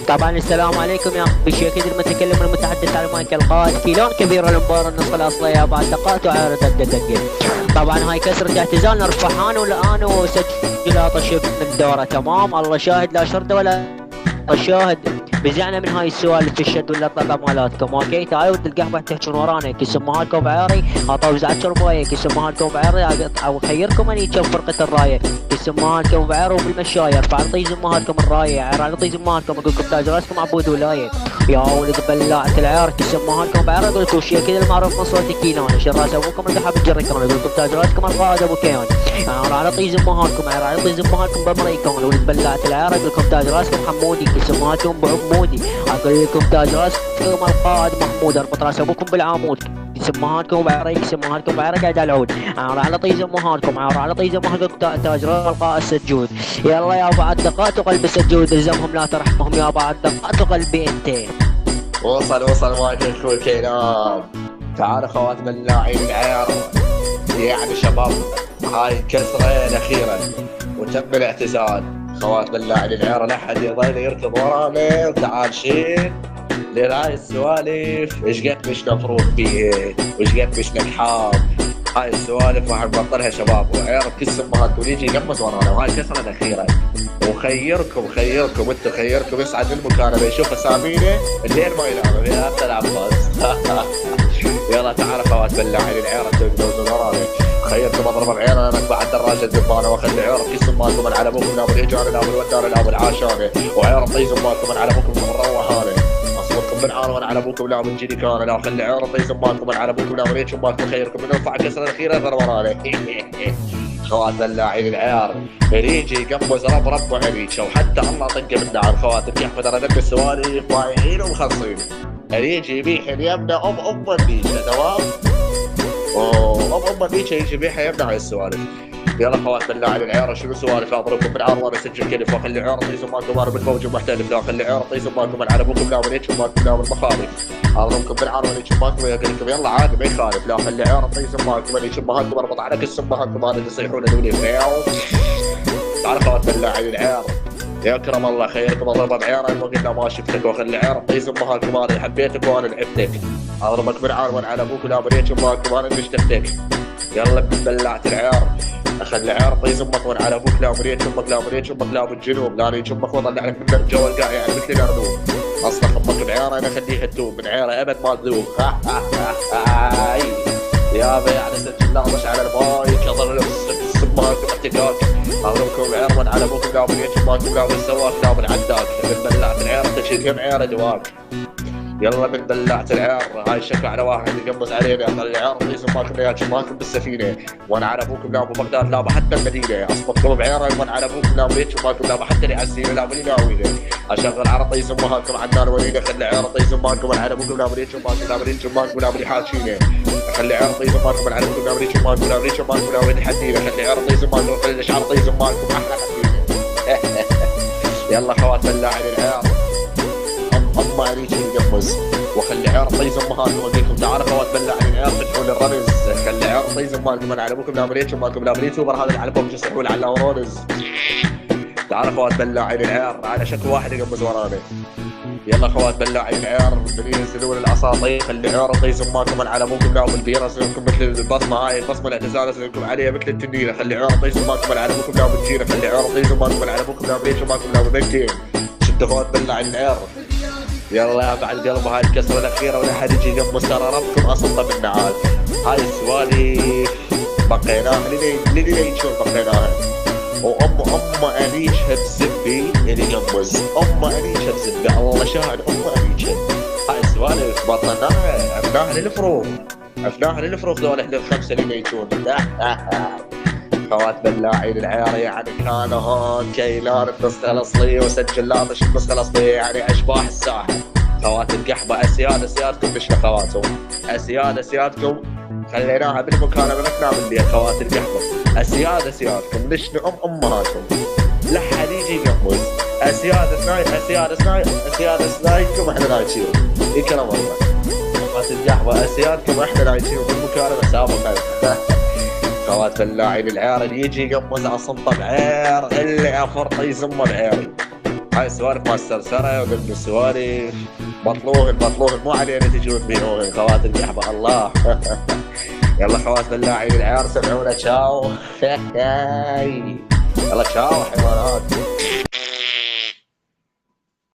طبعا السلام عليكم يا بشكل المتكلم المتحدث على المايك القائد كيلون كبير المباراة النصف الاصلية بعد دقائق وعارض الدقيق. طبعا هاي كسرة اعتزال رفحان والان وسجل طشب من الدورة تمام. الله شاهد لا شرد ولا شاهد. بزعنا من هاي السوالف الشد واللطلطه مالاتكم. اوكي تعالوا القهوه تحجون ورانا كيس امهاتكم بعاري اعطوا زعت شربايه كيس امهاتكم بعاري او خيركم اني كم فرقه الرايه كيس امهاتكم بعاري وبالمشاير فعطي امهاتكم الرايه عطي امهاتكم اقول لكم تاج راسكم عبود ولايه يا ولد بلاعة العيار كيس امهاتكم بعاري اقول لكم شيء كذا المعروف من صوتي كيلان شراس ابوكم اللي حاب الجريكان اقول لكم تاج راسكم القائد ابو كيان عطي امهاتكم عطي امهاتكم بامريكان ولد بلاعة العيار اقول لكم تاج راسكم حمودي كيس امهاتكم بعمودي اقول لكم تاج راسكم القائد محمود اربط راس ابوكم بالعمود سمهاتكم بعريك سمهاتكم بعرق قاعد على العود على طيز امهاتكم على طيز امهاتكم تاج راس القائد سجود. يلا يا بعد دقات وقلب سجود الزمهم لا ترحمهم يا بعد دقات وقلبي انت. وصل مايك اخوي كينان. تعال خواتم اللاعبين العيار يعني شباب هاي كسرين اخيرا وتم الاعتزال. خواتم اللاعبين العيار لا احد يضل يركض ورانا وتعال شيل لين هاي السوالف ايش قد مش مفروض فيه وايش قد مش نجحان. هاي السوالف راح نبطلها شباب وعيار بكل امهاتكم يجي يقمص ورانا وهاي الكسرة الاخيرة وخيركم انتم خيركم يسعد المكالمة يشوف اسامينا الليل ما ينام يا عبد العباس. يلا تعال خوات باللاعبين العيار تقدرون ورانا خيركم اضرب العيار انا بعد دراجة الزبانة واخلي عيار بكل امهاتكم من على ابوكم لا بالهجار لا بالودار لا بالعاشانة وعيار طيز امهاتكم من على ابوكم بالروحانة اصبركم بالعار على ابوكم لا من جدي كان لا خلي عيار طيز امهاتكم من على ابوكم لا وليش امهاتكم خيركم من انفع الكسرة الاخيرة ضرب ورانا. خوات اللاعبين العيار ريجي يقمز رب وعريشه وحتى الله طقه من نار خواتم يحمد انا ذنب السوالف ضايعين ومخلصين ريجي يبيح يمنع ام النيشه تمام. ام النيشه يجي يبيح يمنع هاي السوالف. يلا خوات اللاعبين العيار شنو سوالف اضربكم بالعار وانا اسجل كلف واخلي عيار طيز امهاتكم انا بالموج محترف لا اخلي عيار طيز امهاتكم من على ابوكم لا وليش امهاتكم لا بالمخالف اضربكم بالعار وليش امهاتكم لكم يلا عادي ما يخالف لا اخلي عيار طيز امهاتكم وليش امهاتكم اربط على كس امهاتكم هذا اللي يصيحون دولي تعال خوات اللاعبين العيار يا كرم الله خيركم اضرب بعيار انا وقلنا ما شفتك واخلي عيار طيز امهاتكم انا حبيتك وانا لعبتك اضربك بالعار وانا على ابوك لا وليش امهاتكم انا مشتفتك. يلا ببلعت العيار اخلي عيار طيز امك وانا على ابوك لا مريت امك لا مريت امك لا بالجنوب لا ريت امك واطلع لك من الجو القاع يعني مثل الارنوب اصلا امك بعياره انا اخليها تذوب من عياره ابد ما تذوب. يا يعني سجل ناطش على المايك اضرب السماك واحتكاك اضربكم بعيار وانا على ابوك لا مريت امك لا بالسواك لا بالعداك ببلعت العيار تشيل كم عياره دواك. يلا من بلعت العيار هاي الشكل على واحد يقمص علينا اخلي العيار طيز اماكم يا شماكم بالسفينه وانا على ابوكم لا ابو بغداد لا حتى المدينه اصبطكم بعيار وانا على ابوكم لا بيت شماكم لا حتى العسيره لا بالناويله اشغل على طيز امهاتكم على النار ولينا اخلي عيار طيز اماكم على ابوكم لا بيت شماكم لا بيت شماكم لا بالحاشينه اخلي عيار طيز اماكم على ابوكم لا بيت شماكم لا بيت شماكم لا بالحديده اخلي عيار طيز اماكم اخلي شعر طيز اماكم احلى حديده. يلا خوات اللاعبين العيار اما اريد يقمص وخلي عيار طيز امهاتكم اقولكم تعالوا خوات بلاعين عيار فتحوا لي الرمز خلي عيار طيز امهاتكم انا على ابوكم لا مريتش امهاتكم لا مريت سوبر هذا اللي على ابوكم يصحوا لي على الرمز. تعالوا خوات بلاعين العيار على شكل واحد يقمص ورانا. يلا خوات بلاعين العيار ينزلون الاساطير خلي عيار طيز امهاتكم انا على ابوكم لا بالبيره اسلكم مثل البصمه هاي البصمه الاعتزال اسلكم عليها مثل التنينه خلي عيار طيز امهاتكم انا على ابوكم لا بالجيره خلي عيار طيز امهاتكم انا على ابوكم لا مريتش امهاتكم لا بالبنتين شدوا خوات بلاعين العيار. يلا بعد قلب هاي الكسرة الأخيرة ولا حد يجي يقمص ترى ربكم أصلا بالنعال. هاي السوالف بقيناها لين شلون بقيناها وأم أريشها بزبي اللي يقمص أريشها بزبي الله شاهد أريشها. هاي السوالف بطلناها عفناها للفروخ ذول احنا الخمسة اللي يجون. خوات بلاعين العيار يعني كانوا هون كيلان النسخة الأصلية وسجل لاطش النسخة الأصلية يعني أشباح الساحة. خوات القحبة أسيادكم مش لخواتهم أسيادكم خليناها بالمكالمة مثنى بالبيت. خوات القحبة أسيادكم مش أمهاتكم لا حد يجي يقمص أسياد سنايكم احنا نايشين يكرم الله. خوات القحبة أسيادكم احنا نايشين بالمكالمة سابقا. خوات اللاعبين العيار اللي يجي يقمص على صنطة بعير اللي افرط يزم بعير هاي السوالف مال السرسره وقلب السوالف مطلوب مو علينا تجون بيهم خواتم يحبها الله. يلا خواتنا اللاعبين العيار سمعونا تشاو. يلا تشاو.